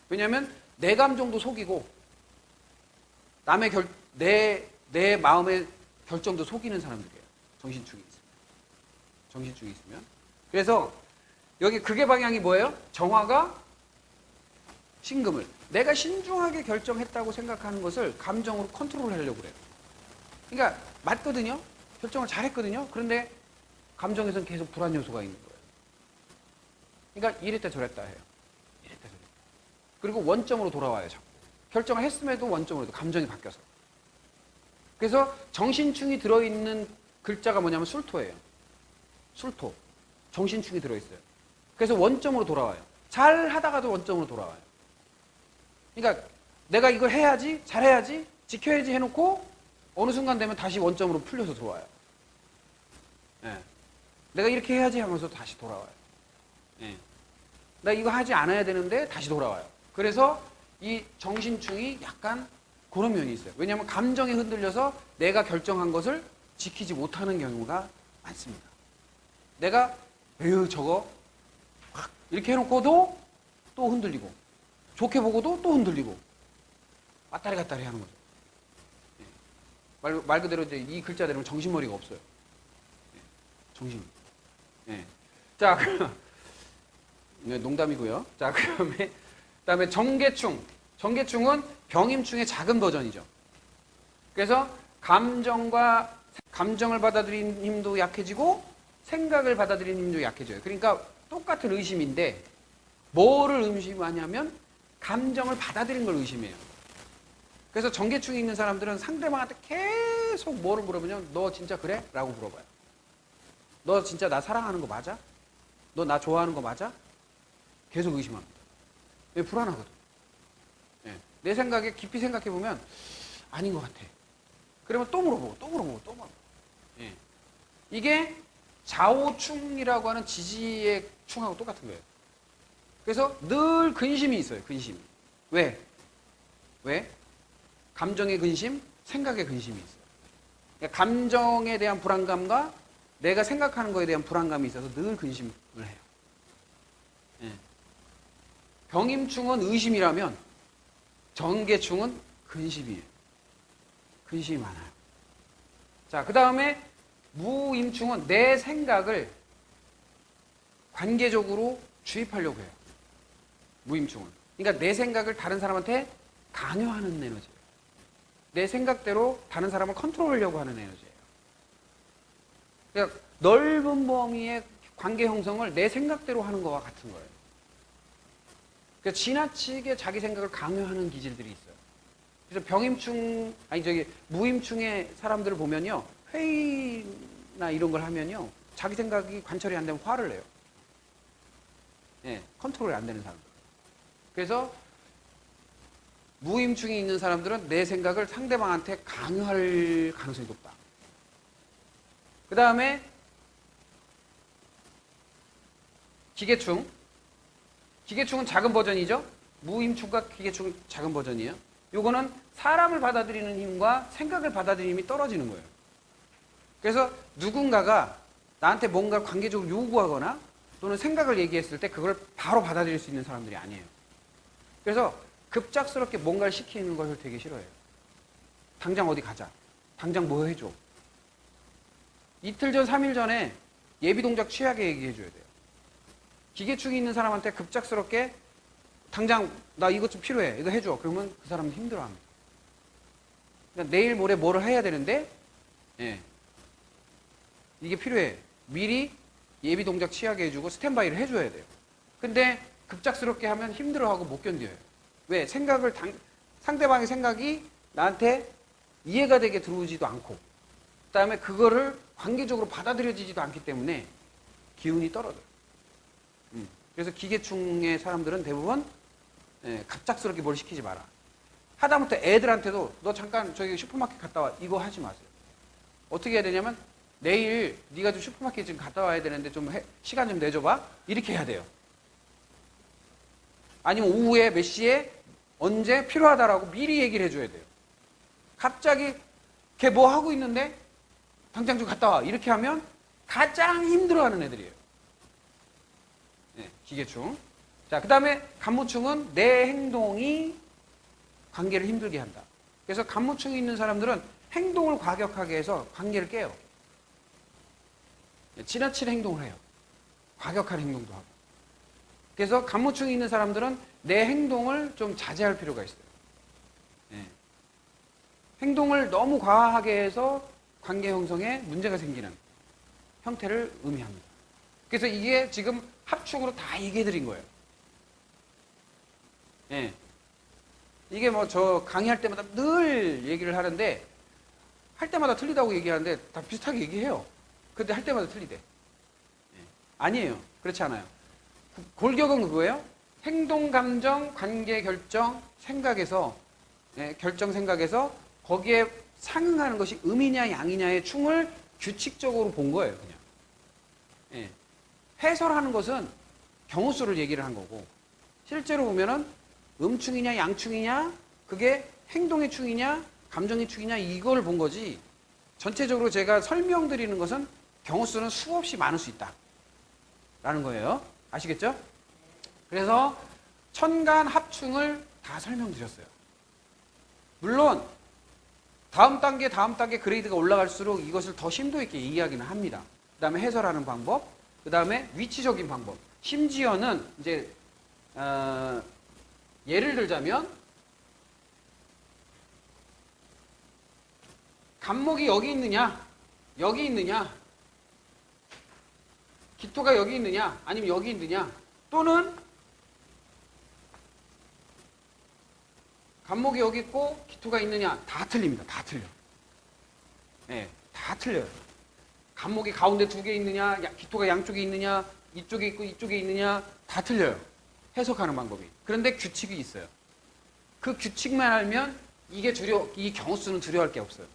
왜냐하면 내 감정도 속이고 남의 내 마음의 결정도 속이는 사람들이에요. 정신충이 있으면. 정신충이 있으면. 그래서 여기 극의 방향이 뭐예요? 정화가 신금을. 내가 신중하게 결정했다고 생각하는 것을 감정으로 컨트롤 하려고 그래요. 그러니까 맞거든요. 결정을 잘했거든요. 그런데 감정에서는 계속 불안 요소가 있는 거예요. 그러니까 이랬다 저랬다 해요. 이랬다 저랬다. 그리고 원점으로 돌아와요. 자꾸. 결정을 했음에도 원점으로 감정이 바뀌어서. 그래서 정신충이 들어있는 글자가 뭐냐면 술토예요. 술토. 정신충이 들어있어요. 그래서 원점으로 돌아와요. 잘 하다가도 원점으로 돌아와요. 그러니까 내가 이거 해야지, 잘해야지, 지켜야지 해놓고 어느 순간 되면 다시 원점으로 풀려서 들어와요. 예. 내가 이렇게 해야지 하면서 다시 돌아와요. 예. 나 이거 하지 않아야 되는데 다시 돌아와요. 그래서 이 정신충이 약간 그런 면이 있어요. 왜냐하면 감정에 흔들려서 내가 결정한 것을 지키지 못하는 경우가 많습니다. 내가 에휴 저거 확 이렇게 해놓고도 또 흔들리고 좋게 보고도 또 흔들리고 왔다리 갔다리 하는 거죠. 말 그대로 이제 이 글자대로는 정신머리가 없어요. 정신. 예. 자, 네, 농담이고요. 자, 그다음에 정계충. 정계충은 병임충의 작은 버전이죠. 그래서 감정을 받아들이는 힘도 약해지고 생각을 받아들이는 힘도 약해져요. 그러니까 똑같은 의심인데 뭐를 의심하냐면 감정을 받아들이는 걸 의심해요. 그래서 정계충이 있는 사람들은 상대방한테 계속 뭐를 물어보냐면 너 진짜 그래? 라고 물어봐요. 너 진짜 나 사랑하는 거 맞아? 너 나 좋아하는 거 맞아? 계속 의심합니다. 왜? 불안하거든. 예. 내 생각에 깊이 생각해보면 아닌 것 같아. 그러면 또 물어보고 또 물어보고 또 물어보고. 예. 이게 좌우충이라고 하는 지지의 충하고 똑같은 거예요. 그래서 늘 근심이 있어요. 근심이. 왜? 감정의 근심, 생각의 근심이 있어요. 그러니까 감정에 대한 불안감과 내가 생각하는 거에 대한 불안감이 있어서 늘 근심을 해요. 예. 병임충은 의심이라면 정계충은 근심이에요. 근심이 많아요. 자, 그 다음에 무임충은 내 생각을 관계적으로 주입하려고 해요. 무임충은. 그러니까 내 생각을 다른 사람한테 강요하는 에너지예요. 내 생각대로 다른 사람을 컨트롤하려고 하는 에너지예요. 그러니까 넓은 범위의 관계 형성을 내 생각대로 하는 것과 같은 거예요. 그러니까 지나치게 자기 생각을 강요하는 기질들이 있어요. 그래서 무임충의 사람들을 보면요. 회의나 이런 걸 하면요. 자기 생각이 관철이 안 되면 화를 내요. 예, 컨트롤이 안 되는 사람들. 그래서 무임충이 있는 사람들은 내 생각을 상대방한테 강요할 가능성이 높다. 그 다음에 기계충. 기계충은 작은 버전이죠. 무임충과 기계충은 작은 버전이에요. 요거는 사람을 받아들이는 힘과 생각을 받아들이는 힘이 떨어지는 거예요. 그래서 누군가가 나한테 뭔가 관계적으로 요구하거나 또는 생각을 얘기했을 때 그걸 바로 받아들일 수 있는 사람들이 아니에요. 그래서 급작스럽게 뭔가를 시키는 것을 되게 싫어해요. 당장 어디 가자. 당장 뭐 해줘. 이틀 전, 3일 전에 예비 동작 취하게 얘기해 줘야 돼요. 기계충이 있는 사람한테 급작스럽게 당장 나 이것 좀 필요해. 이거 해줘. 그러면 그 사람은 힘들어합니다. 그러니까 내일 모레 뭐를 해야 되는데 예. 이게 필요해. 미리 예비 동작 취하게 해주고 스탠바이를 해줘야 돼요. 근데 급작스럽게 하면 힘들어하고 못 견뎌요. 왜? 상대방의 생각이 나한테 이해가 되게 들어오지도 않고 그 다음에 그거를 관계적으로 받아들여지지도 않기 때문에 기운이 떨어져요. 그래서 기계충의 사람들은 대부분 갑작스럽게 뭘 시키지 마라. 하다못해 애들한테도 너 잠깐 저기 슈퍼마켓 갔다 와. 이거 하지 마세요. 어떻게 해야 되냐면 내일 네가 좀 슈퍼마켓 지금 갔다 와야 되는데 좀 시간 좀 내줘봐. 이렇게 해야 돼요. 아니면 오후에 몇 시에 언제 필요하다라고 미리 얘기를 해줘야 돼요. 갑자기 걔 뭐 하고 있는데 당장 좀 갔다 와. 이렇게 하면 가장 힘들어하는 애들이에요. 네, 기계충. 자, 그 다음에 간무충은 내 행동이 관계를 힘들게 한다. 그래서 간무충이 있는 사람들은 행동을 과격하게 해서 관계를 깨요. 지나친 행동을 해요. 과격한 행동도 하고. 그래서 간무충이 있는 사람들은 내 행동을 좀 자제할 필요가 있어요. 네. 행동을 너무 과하게 해서 관계 형성에 문제가 생기는 형태를 의미합니다. 그래서 이게 지금 합충으로 다 얘기해드린 거예요. 예. 이게 뭐 저 강의할 때마다 늘 얘기를 하는데 할 때마다 틀리다고 얘기하는데 다 비슷하게 얘기해요. 근데 할 때마다 틀리대. 예. 아니에요. 그렇지 않아요. 골격은 그거예요. 행동, 감정, 관계, 결정, 생각에서 예, 결정, 생각에서 거기에 상응하는 것이 음이냐 양이냐의 충을 규칙적으로 본 거예요. 그냥. 예. 해설하는 것은 경우수를 얘기를 한 거고 실제로 보면은 음충이냐 양충이냐 그게 행동의 충이냐 감정의 충이냐 이걸 본 거지 전체적으로 제가 설명드리는 것은 경우수는 수없이 많을 수 있다 라는 거예요. 아시겠죠? 그래서 천간 합충을 다 설명드렸어요. 물론 다음 단계 그레이드가 올라갈수록 이것을 더 심도 있게 이해하기는 합니다. 그 다음에 해설하는 방법, 그 다음에 위치적인 방법. 심지어는 이제 예를 들자면 간목이 여기 있느냐, 여기 있느냐, 기토가 여기 있느냐, 아니면 여기 있느냐, 또는 간목이 여기 있고 기토가 있느냐, 다 틀립니다. 다 틀려. 네, 다 틀려요. 간목이 가운데 두 개 있느냐, 기토가 양쪽에 있느냐, 이쪽에 있고 이쪽에 있느냐, 다 틀려요. 해석하는 방법이. 그런데 규칙이 있어요. 그 규칙만 알면 이 경우수는 두려워할 게 없어요.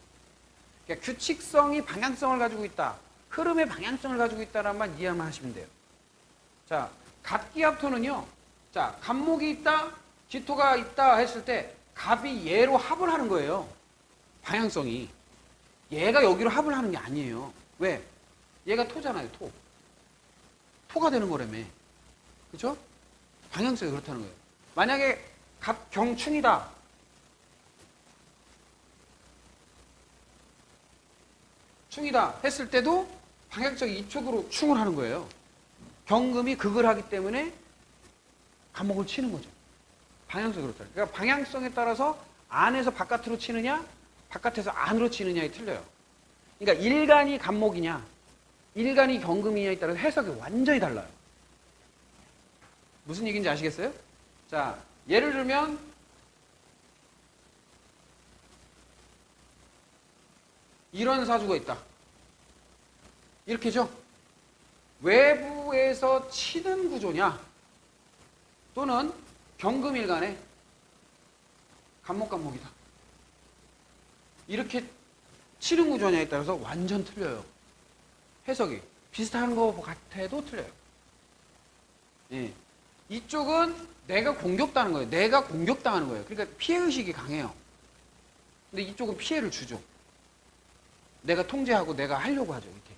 그러니까 규칙성이 방향성을 가지고 있다. 흐름의 방향성을 가지고 있다라는 말 이해만 하시면 돼요. 자, 갑기합토는요. 자, 간목이 있다, 기토가 있다 했을 때 갑이 얘로 합을 하는 거예요. 방향성이. 얘가 여기로 합을 하는 게 아니에요. 왜? 얘가 토잖아요, 토. 토가 되는 거라며. 그죠? 방향성이 그렇다는 거예요. 만약에 갑경충이다. 충이다 했을 때도 방향성이 이쪽으로 충을 하는 거예요. 경금이 극을 하기 때문에 간목을 치는 거죠. 방향성이 그렇다. 그러니까 방향성에 따라서 안에서 바깥으로 치느냐, 바깥에서 안으로 치느냐에 틀려요. 그러니까 일간이 간목이냐, 일간이 경금이냐에 따라서 해석이 완전히 달라요. 무슨 얘기인지 아시겠어요? 자, 예를 들면 이런 사주가 있다. 이렇게죠? 외부에서 치는 구조냐, 또는 경금일간에 간목간목이다. 이렇게 치는 구조냐에 따라서 완전 틀려요. 해석이. 비슷한 거 같아도 틀려요. 예. 이쪽은 내가 공격당하는 거예요. 내가 공격당하는 거예요. 그러니까 피해의식이 강해요. 근데 이쪽은 피해를 주죠. 내가 통제하고 내가 하려고 하죠. 이렇게.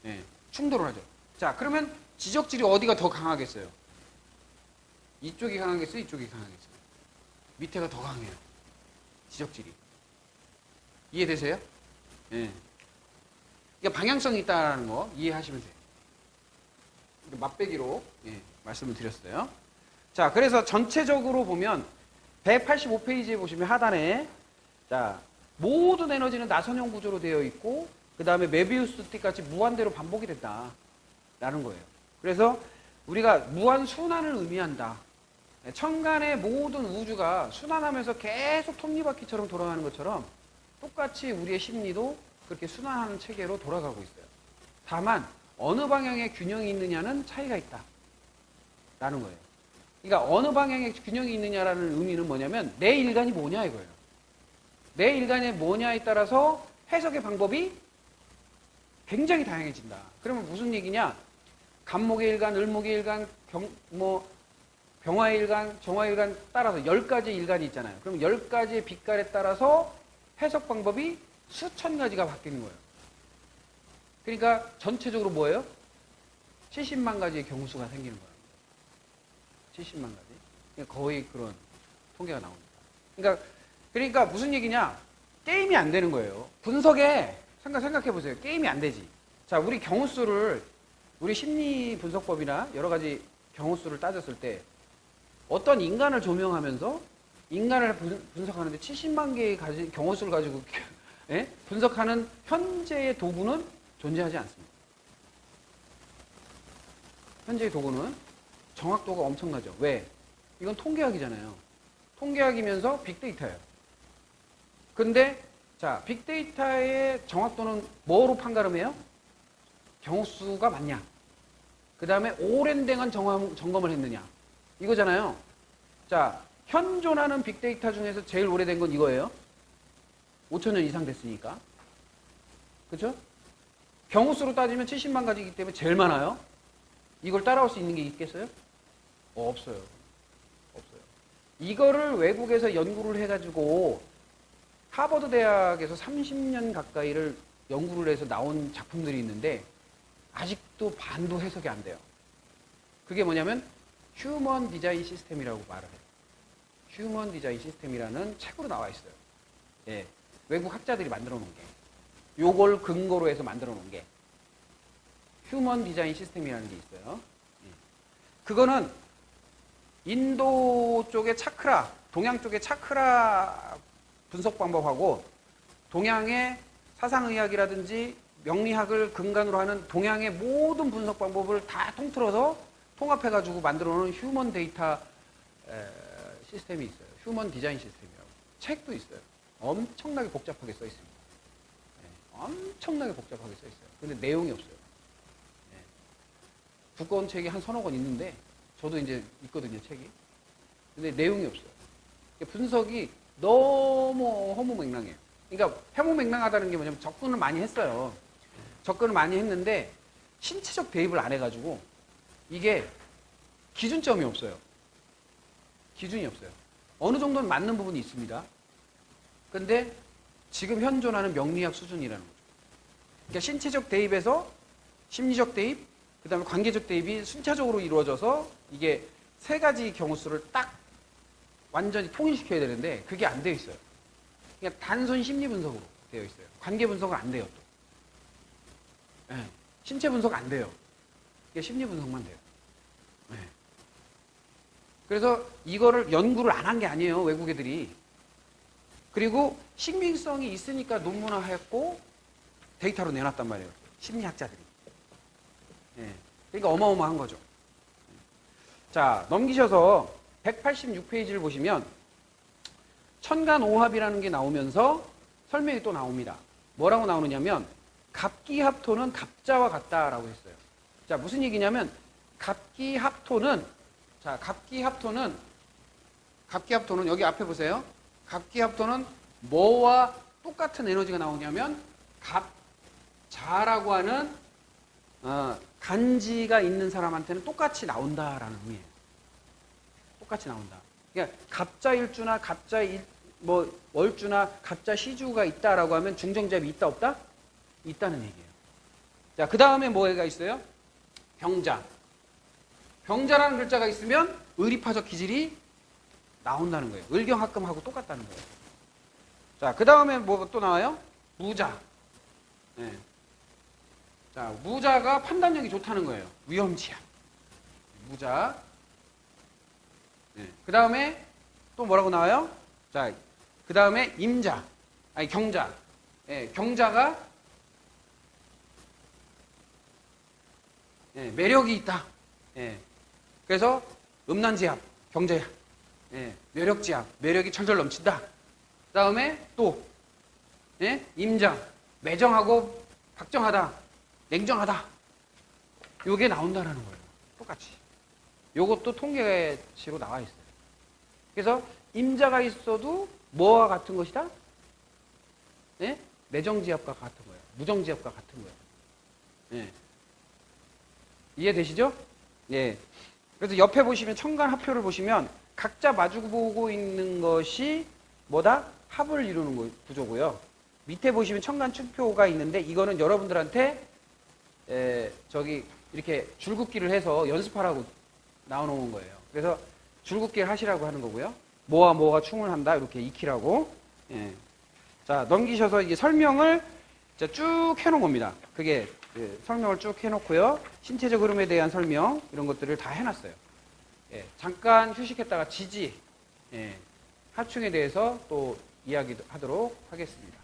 예. 충돌을 하죠. 자, 그러면 지적질이 어디가 더 강하겠어요? 이쪽이 강하겠어요? 이쪽이 강하겠어요? 밑에가 더 강해요. 지적질이. 이해되세요? 예. 그러니까 방향성이 있다는 거 이해하시면 돼요. 맛배기로 말씀을 드렸어요. 자, 그래서 전체적으로 보면 185페이지에 보시면 하단에 자, 모든 에너지는 나선형 구조로 되어 있고 그 다음에 메비우스 띠 같이 무한대로 반복이 된다 라는 거예요. 그래서 우리가 무한 순환을 의미한다. 천간의 모든 우주가 순환하면서 계속 톱니바퀴처럼 돌아가는 것처럼 똑같이 우리의 심리도 그렇게 순환하는 체계로 돌아가고 있어요. 다만 어느 방향에 균형이 있느냐는 차이가 있다 라는 거예요. 그러니까 어느 방향에 균형이 있느냐라는 의미는 뭐냐면 내 일간이 뭐냐 이거예요. 내 일간이 뭐냐에 따라서 해석의 방법이 굉장히 다양해진다. 그러면 무슨 얘기냐? 간목의 일간, 을목의 일간, 병화의 일간, 정화의 일간 따라서 10가지 일간이 있잖아요. 그럼 10가지의 빛깔에 따라서 해석 방법이 수천 가지가 바뀌는 거예요. 그러니까 전체적으로 뭐예요? 70만 가지의 경우수가 생기는 거예요. 70만 가지. 그러니까 거의 그런 통계가 나옵니다. 그러니까 무슨 얘기냐? 게임이 안 되는 거예요. 분석에 생각해 보세요. 게임이 안 되지. 자, 우리 경우수를 우리 심리 분석법이나 여러 가지 경우수를 따졌을 때 어떤 인간을 조명하면서 인간을 분석하는데 70만 개의 경우수를 가지고 분석하는 현재의 도구는 존재하지 않습니다. 현재의 도구는 정확도가 엄청나죠. 왜? 이건 통계학이잖아요. 통계학이면서 빅데이터예요. 근데 자, 빅데이터의 정확도는 뭐로 판가름해요? 경우수가 맞냐? 그 다음에 오랜 동안 점검을 했느냐? 이거잖아요. 자, 현존하는 빅데이터 중에서 제일 오래된 건 이거예요. 5,000년 이상 됐으니까. 그렇죠? 경우수로 따지면 70만 가지이기 때문에 제일 많아요. 이걸 따라올 수 있는 게 있겠어요? 없어요. 없어요. 이거를 외국에서 연구를 해가지고 하버드 대학에서 30년 가까이를 연구를 해서 나온 작품들이 있는데 아직도 반도 해석이 안 돼요. 그게 뭐냐면 휴먼 디자인 시스템이라고 말을 해요. 휴먼 디자인 시스템이라는 책으로 나와 있어요. 예, 외국 학자들이 만들어 놓은 게. 요걸 근거로 해서 만들어 놓은 게 휴먼 디자인 시스템이라는 게 있어요. 예. 그거는 인도 쪽의 차크라, 동양 쪽의 차크라 분석 방법하고 동양의 사상의학이라든지 명리학을 근간으로 하는 동양의 모든 분석 방법을 다 통틀어서 통합해가지고 만들어 놓은 휴먼 데이터 시스템이 있어요. 휴먼 디자인 시스템이라고. 책도 있어요. 엄청나게 복잡하게 써 있습니다. 엄청나게 복잡하게 써 있어요. 근데 내용이 없어요. 두꺼운 책이 한 서너 권 있는데 저도 이제 있거든요, 책이. 근데 내용이 없어요. 분석이 너무 허무맹랑해요. 그러니까 허무맹랑하다는 게 뭐냐면 접근을 많이 했어요. 접근을 많이 했는데 신체적 대입을 안 해가지고 이게 기준점이 없어요. 기준이 없어요. 어느 정도는 맞는 부분이 있습니다. 근데 지금 현존하는 명리학 수준이라는 거죠. 그러니까 신체적 대입에서 심리적 대입, 그 다음에 관계적 대입이 순차적으로 이루어져서 이게 세 가지 경우수를 딱 완전히 통일시켜야 되는데 그게 안 되어 있어요. 그냥 단순 심리 분석으로 되어 있어요. 관계 분석은 안 돼요, 또. 네. 신체 분석 안 돼요. 이게 심리 분석만 돼요. 네. 그래서 이거를 연구를 안 한 게 아니에요, 외국 애들이. 그리고 신빙성이 있으니까 논문화했고 데이터로 내놨단 말이에요. 심리학자들이. 네. 그러니까 어마어마한 거죠. 자, 넘기셔서 186페이지를 보시면 천간오합이라는 게 나오면서 설명이 또 나옵니다. 뭐라고 나오느냐면 갑기합토는 갑자와 같다라고 했어요. 자, 무슨 얘기냐면 갑기합토는 여기 앞에 보세요. 갑기합토는 뭐와 똑같은 에너지가 나오냐면 갑자라고 하는 간지가 있는 사람한테는 똑같이 나온다라는 의미예요. 똑같이 나온다. 그러니까 갑자일주나 월주나 갑자시주가 있다라고 하면 중정잡이 있다 없다? 있다는 얘기예요. 자, 그 다음에 뭐가 있어요? 병자. 병자라는 글자가 있으면 의리파적 기질이 나온다는 거예요. 을경합금하고 똑같다는 거예요. 자, 그 다음에 뭐 또 나와요? 무자. 네. 자, 무자가 판단력이 좋다는 거예요. 위험치약. 무자. 네. 그 다음에 또 뭐라고 나와요? 자, 그 다음에 임자. 아니, 경자. 네. 경자가 네. 매력이 있다. 네. 그래서 음란지압, 경자야. 네. 매력지압, 매력이 철철 넘친다. 그 다음에 또 네? 임자, 매정하고 박정하다. 냉정하다. 요게 나온다라는 거예요. 똑같이. 요것도 통계치로 나와 있어요. 그래서 임자가 있어도 뭐와 같은 것이다? 네? 매정지압과 같은 거예요. 무정지압과 같은 거예요. 예. 이해되시죠? 예. 그래서 옆에 보시면 청간합표를 보시면 각자 마주보고 있는 것이 뭐다? 합을 이루는 구조고요. 밑에 보시면 청간축표가 있는데 이거는 여러분들한테 저기 이렇게 줄긋기를 해서 연습하라고 나와놓은 거예요. 그래서 줄긋기를 하시라고 하는 거고요. 뭐와 뭐가 충분한다 이렇게 익히라고. 예. 자, 넘기셔서 이제 설명을 쭉 해놓은 겁니다. 그게 설명을 쭉 해놓고요. 신체적 흐름에 대한 설명 이런 것들을 다 해놨어요. 예, 잠깐 휴식했다가 지지, 하충에 대해서 또 이야기하도록 하겠습니다.